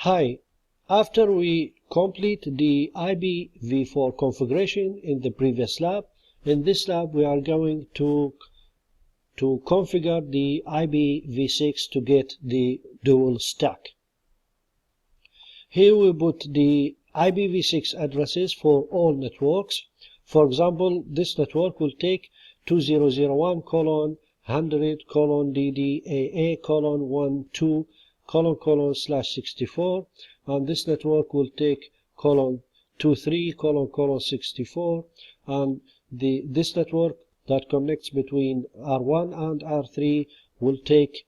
Hi, after we complete the IPv4 configuration in the previous lab, in this lab we are going to configure the IPv6 to get the dual stack. Here we put the IPv6 addresses for all networks. For example, this network will take 2001:DDAA:12:/64, and this network will take :23::64, and this network that connects between R1 and R3 will take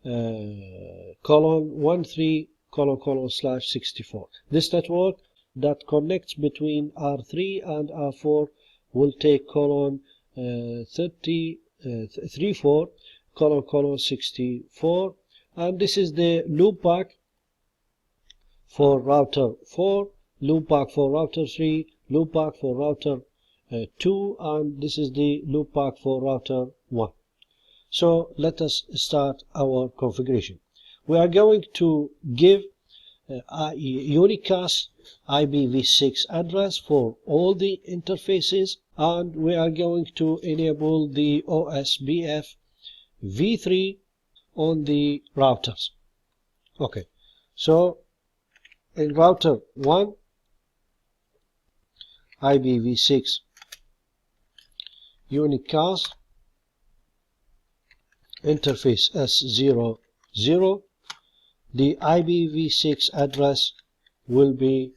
:13::/64. This network that connects between R3 and R4 will take :34::64, and this is the loopback for router 4, loopback for router 3, loopback for router 2, and this is the loopback for router 1. So let us start our configuration. We are going to give a unicast IPv6 address for all the interfaces, and we are going to enable the OSPF v3 on the routers. Okay, so in router 1, IPv6 unicast interface S00, the IPv6 address will be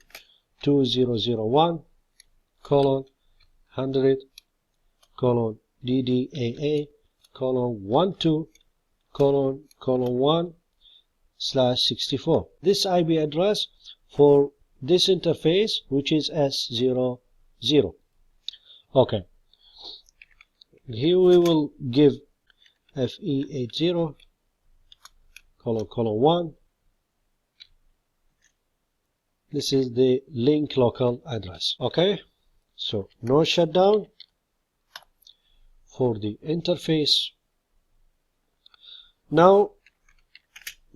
2001:1:1/64. This IP address for this interface, which is S00. Okay, here we will give FE80::1. This is the link local address. Okay, so no shutdown for the interface. Now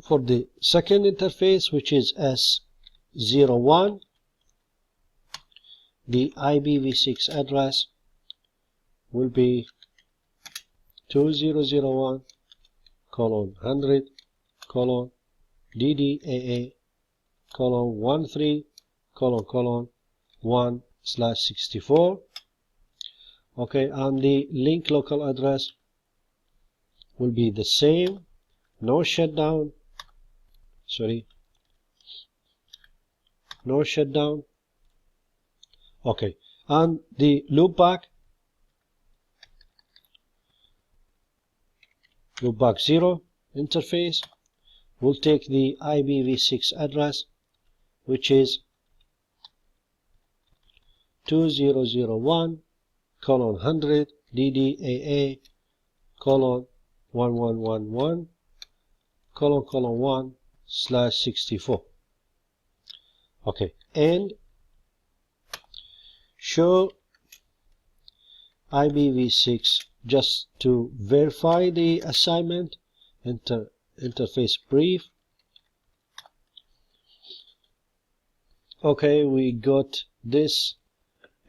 for the second interface, which is S01, the IPv6 address will be 2001:1:13::1/64. Okay, and the link local address will be the same, no shutdown. No shutdown. Okay, and the loopback 0 interface will take the IPv6 address, which is 2001:DDAA:1111:1/64. Okay, and show IPv6 just to verify the assignment. Interface brief. Okay, we got this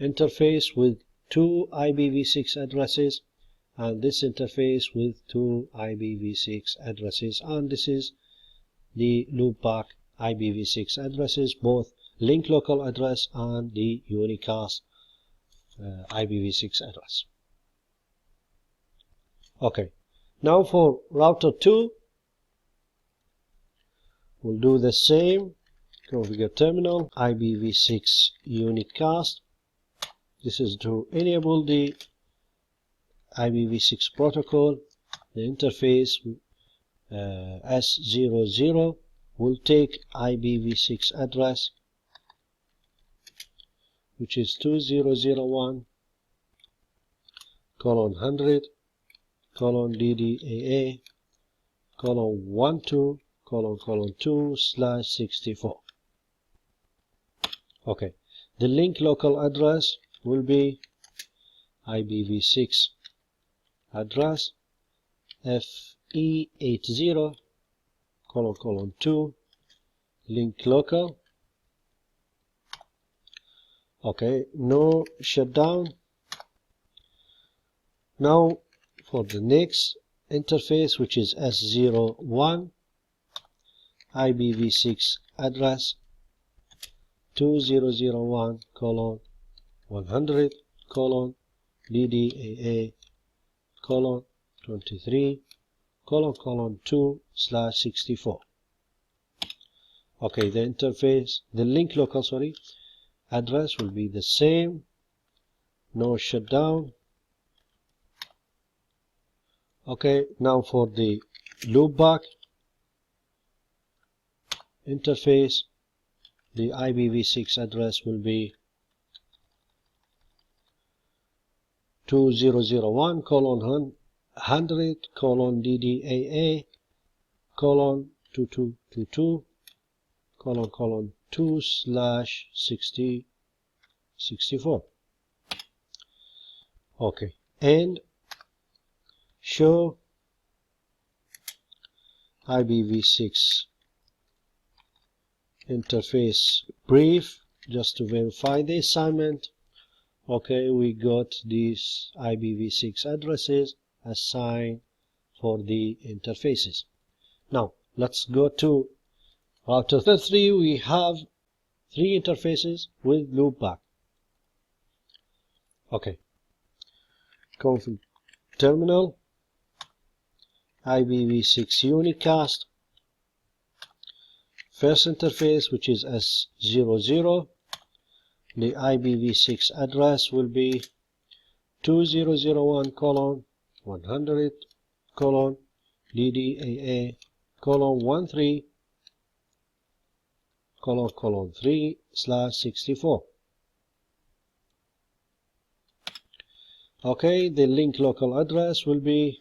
interface with 2 IPv6 addresses, and this interface with 2 IPv6 addresses, and this is the loopback IPv6 addresses, both link local address and the unicast IPv6 address. Okay, now for router 2, we'll do the same. Configure terminal IPv6 unicast. This is to enable the IPv6 protocol. The interface S00 will take IPv6 address, which is 2001:1:12:2/64. Okay, the link local address will be IPv6 address FE80::2 link local. Okay, no shutdown. Now for the next interface, which is S01, IPv6 address 2001:100:23:2/64. Okay, the interface, the link local, address will be the same, no shutdown. Okay, now for the loopback interface, the IPv6 address will be 2001:100:DDAA:2222:2/64. Okay, and show IPv6 interface brief, just to verify the assignment. Okay, we got these IPv6 addresses assigned for the interfaces. Now let's go to router 3. We have 3 interfaces with loopback. Okay, config terminal, IPv6 unicast. First interface, which is S00, the IPv6 address will be 2001:100:DDAA:13:3/64. Okay, the link local address will be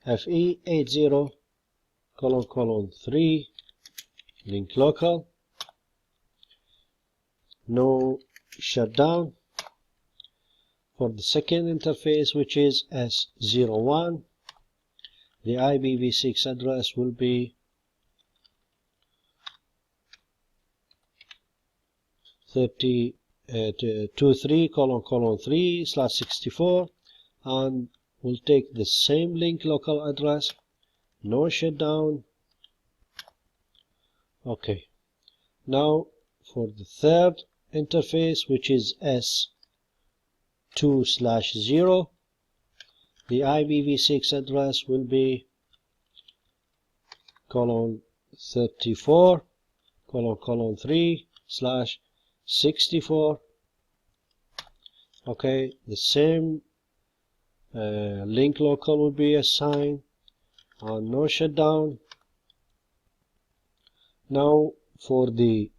FE80:3 link local, no shutdown. For the second interface, which is S01, the IPv6 address will be 23:3/64, and we'll take the same link local address, no shutdown. Okay, now for the third interface, which is S2/0, the IPv6 address will be 34:3/64. Okay, the same link local will be assigned and no shutdown. Now for the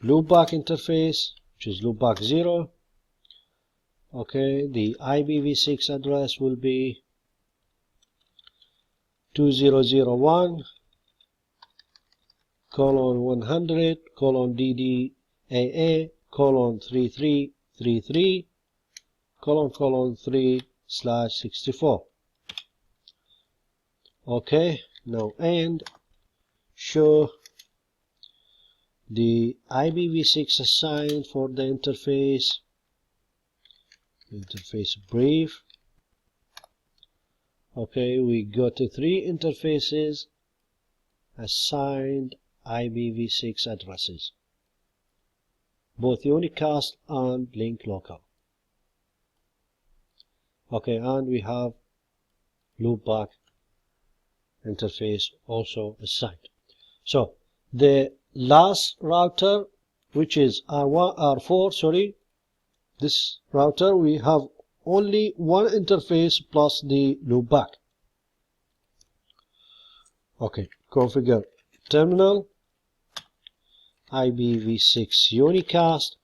loopback interface, which is loopback 0, okay, the IPv6 address will be 2001:100:DDAA:33:3/64. Okay, now and show the IPv6 assigned for the interface brief. Okay, we got 3 interfaces assigned IPv6 addresses, both unicast and link local. Okay, and we have loopback interface also assigned. So the last router, which is R4, this router, we have only one interface plus the loopback. Okay, configure terminal, IPv6 unicast,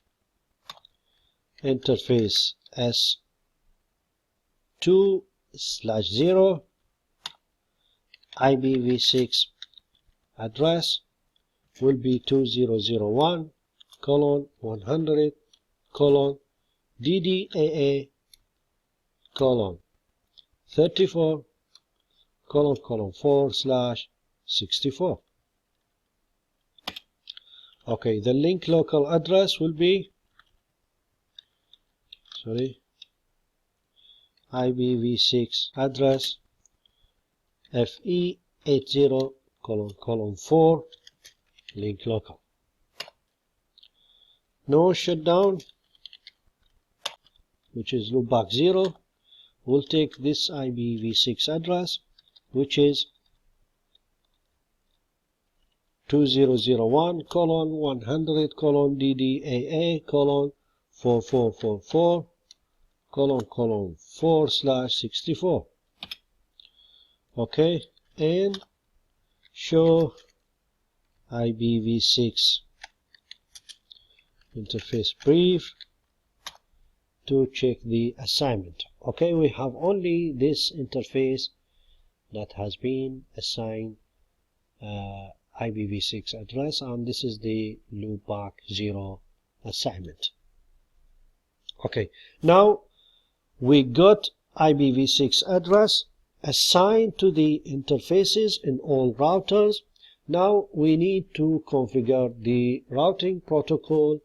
interface S2/0, IPv6 address will be 2001:100:DDAA:34:3/64. /64. Okay, the link local address will be IPv6 address FE80::4 link local. No shutdown, which is loopback 0, will take this IPv6 address, which is 2001:100:DDAA:4444:4/64. Okay, and show IPv6 interface brief to check the assignment. Okay, we have only this interface that has been assigned IPv6 address, and this is the loopback 0 assignment. Okay, now we got IPv6 address assigned to the interfaces in all routers. Now we need to configure the routing protocol,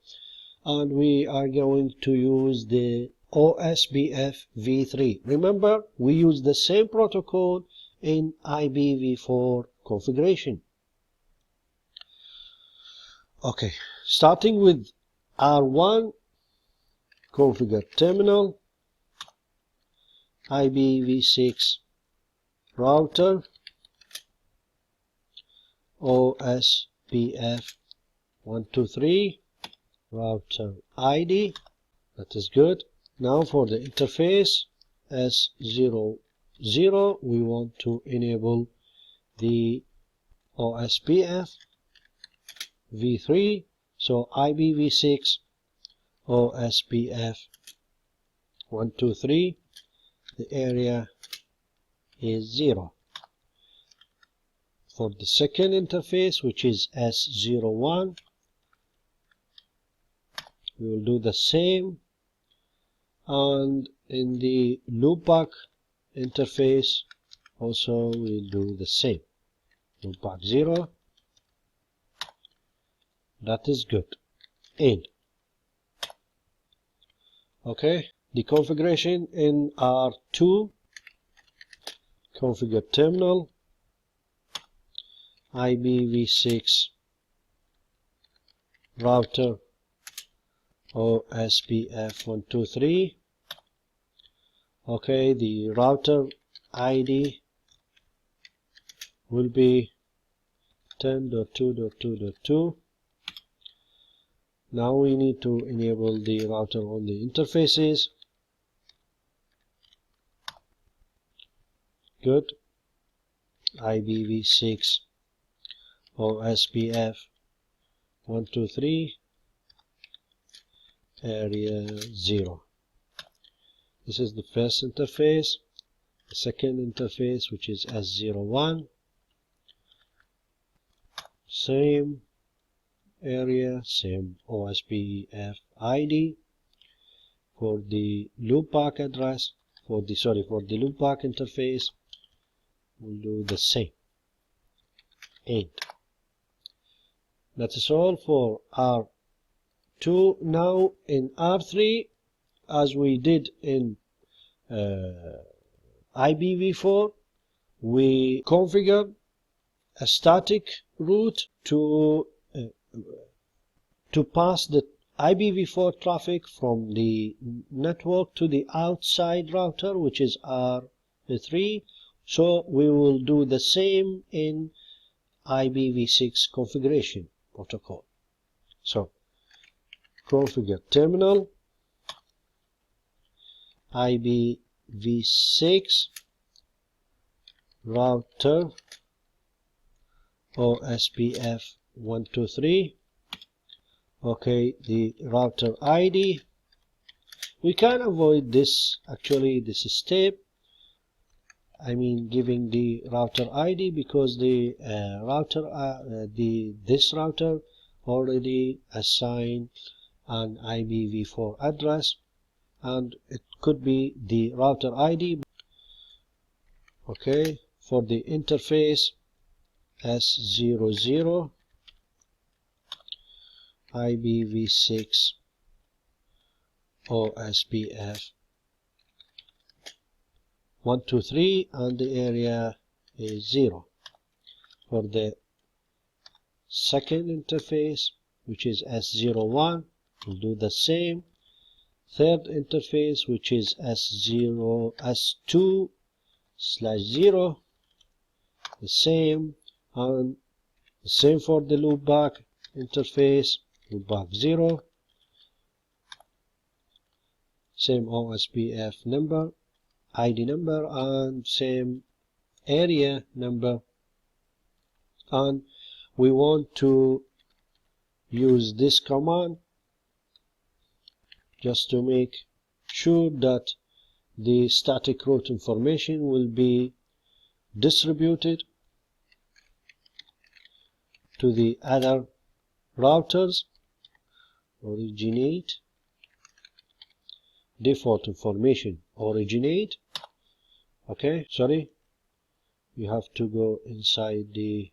and we are going to use the OSPF v3. Remember, we use the same protocol in IPv4 configuration. Okay, starting with R1, configure terminal, IPv6 router, OSPF 123 router ID. That is good. Now for the interface S00, we want to enable the OSPF v3, so IPv6 OSPF 123, the area is 0. For the second interface, which is S01, we will do the same, and in the loopback interface also we'll do the same, loopback 0. That is good. End. Okay, the configuration in R2, configure terminal, IPv6 router, OSPF 123. Okay, the router ID will be 10.2.2.2. Now we need to enable the router on the interfaces. Good. IPv6 OSPF 123 area 0. This is the first interface. The second interface, which is S01, same area, same OSPF ID. For the loopback address, for the loopback interface, we'll do the same. End. That is all for R2. Now in R3, as we did in IPv4, we configured a static route to pass the IPv4 traffic from the network to the outside router, which is R3. So we will do the same in IPv6 configuration protocol. So configure terminal, IPv6 router, OSPF 123. Okay, the router ID. We can avoid this, actually, this step. I mean, giving the router ID, because the this router already assigned an IPv4 address, and it could be the router ID. Okay, for the interface S00 IPv6 OSPF 123, and the area is 0. For the second interface, which is S01, we'll do the same. Third interface, which is S2/0, the same, and the same for the loopback interface, loopback 0, same OSPF number, ID number, and same area number. And we want to use this command just to make sure that the static route information will be distributed to the other routers. Originate default information, originate. Okay, sorry, you have to go inside the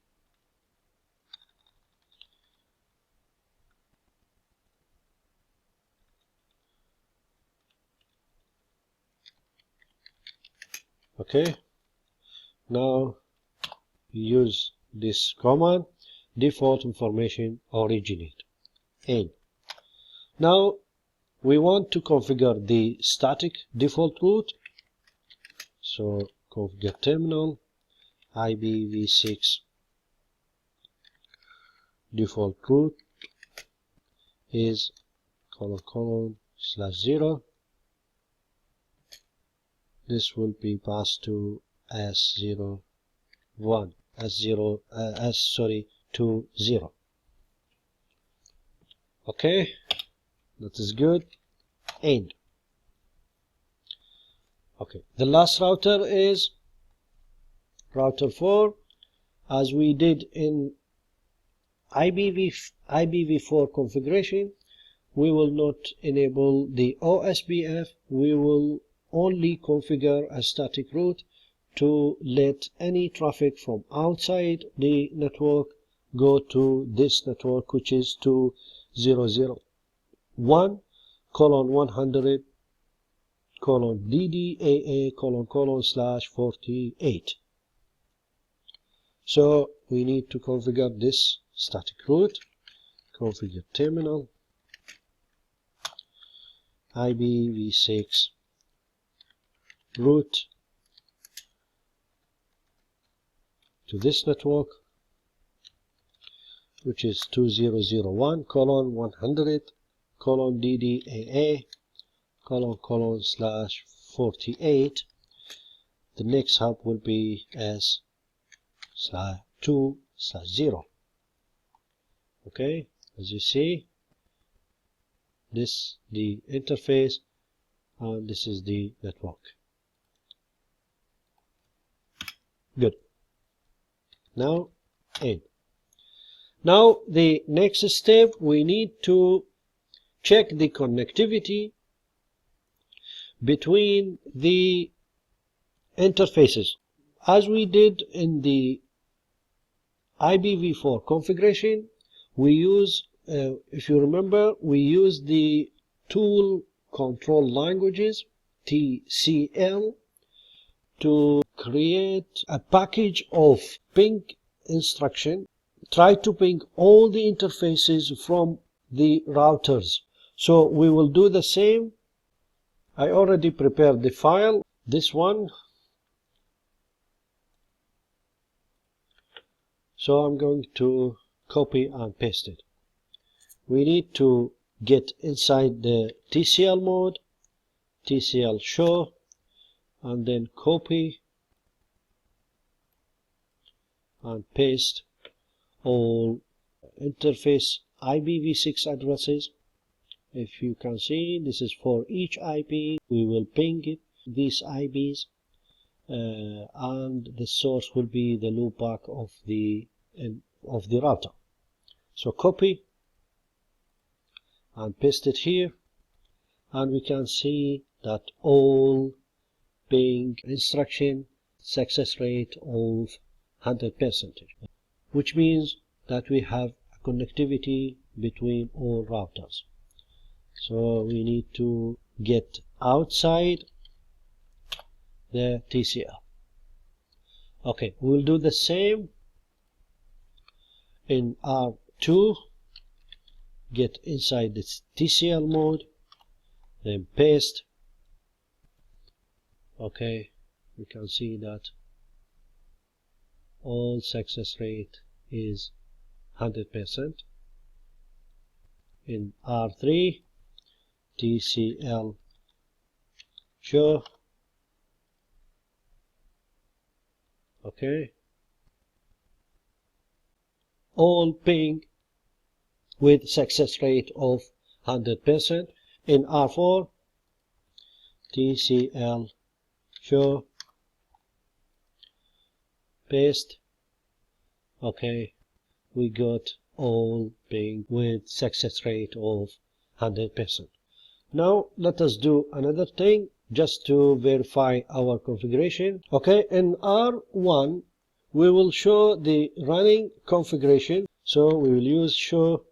okay, now use this command, default information originate, and now we want to configure the static default route. So configure terminal IPv6 default route is :/0. This will be passed to S01 to 0. Okay, that is good. End. Okay, the last router is router 4. As we did in IPv4 configuration, we will not enable the OSPF. We will only configure a static route to let any traffic from outside the network go to this network, which is 201.100.DDAA:/48. So we need to configure this static route. Configure terminal IPv6 route to this network, which is 2001.100.DDAA:/48. The next hub will be S/2/0. Okay, as you see, this the interface and this is the network. Good. Now end. Now the next step, we need to check the connectivity between the interfaces. As we did in the IPv4 configuration, we use, if you remember, we use the tool control languages, TCL, to create a package of ping instruction. Try to ping all the interfaces from the routers. So we will do the same. I already prepared the file, this one. So I'm going to copy and paste it. We need to get inside the TCL mode, TCL show, and then copy and paste all interface IPv6 addresses. If you can see, this is for each IP. We will ping it, these IPs, and the source will be the loopback of the router. So copy and paste it here, and we can see that all ping instruction success rate of 100%, which means that we have a connectivity between all routers. So we need to get outside the TCL. Okay, we'll do the same in R2. Get inside this TCL mode, then paste. Okay, we can see that all success rate is 100%. In R3, TCL show. Okay, all ping with success rate of 100%. In R4, TCL show, paste. Okay, we got all ping with success rate of 100%. Now let us do another thing just to verify our configuration. Okay, in R1 we will show the running configuration, so we will use show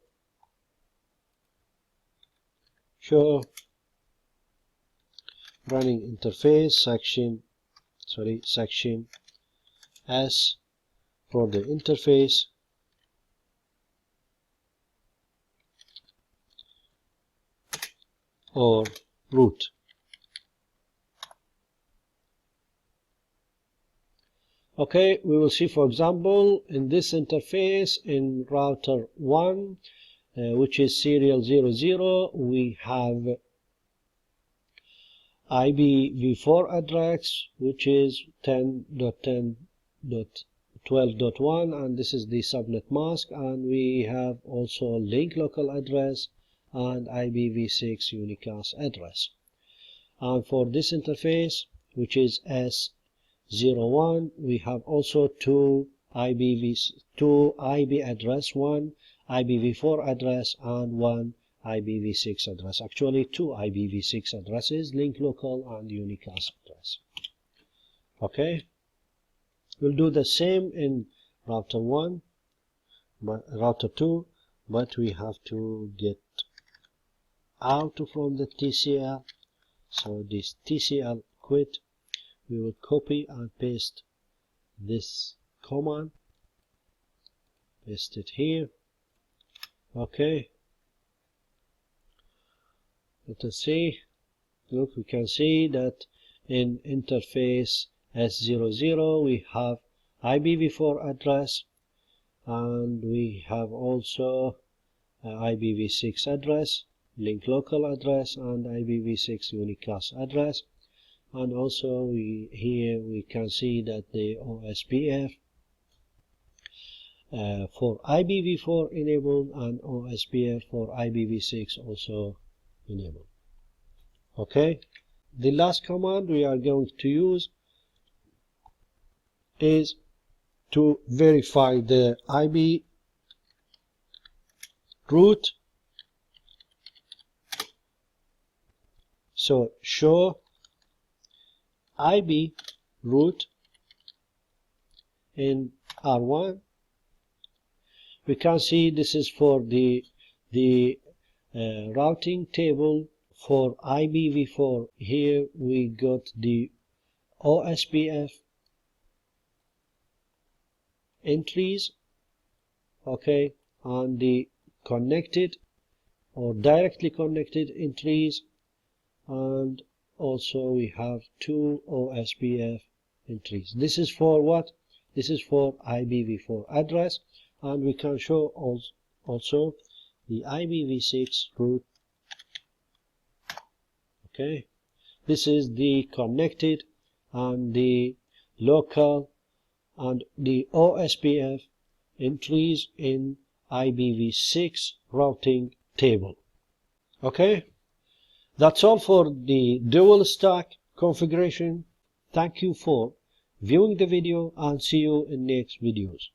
running interface section S for the interface, or root. Okay, we will see, for example, in this interface in router 1, which is serial 00, we have IPv4 address, which is 10.10.12.1, and this is the subnet mask, and we have also link local address and IPv6 unicast address. And for this interface, which is S01, we have also two IP address, one IPv4 address and one IPv6 address. Actually, two IPv6 addresses, link local and unicast address. Okay, we'll do the same in router 1, but router 2, but we have to get out from the TCL. So this TCL quit, we will copy and paste this command, paste it here. Okay, let us see. Look, we can see that in interface S00 we have IPv4 address, and we have also IPv6 address, link local address, and IPv6 unicast address. And also here we can see that the OSPF for IPv4 enabled and OSPF for IPv6 also enabled. Okay, the last command we are going to use is to verify the IP root. So show IP root in R1. We can see this is for the routing table for IPv4. Here we got the OSPF entries, okay, and the connected or directly connected entries, and also we have two OSPF entries. This is for what? This is for IPv4 address, and we can show also the IPv6 root. Okay, this is the connected and the local and the OSPF entries in IPv6 routing table. Okay, that's all for the dual stack configuration. Thank you for viewing the video, and see you in next videos.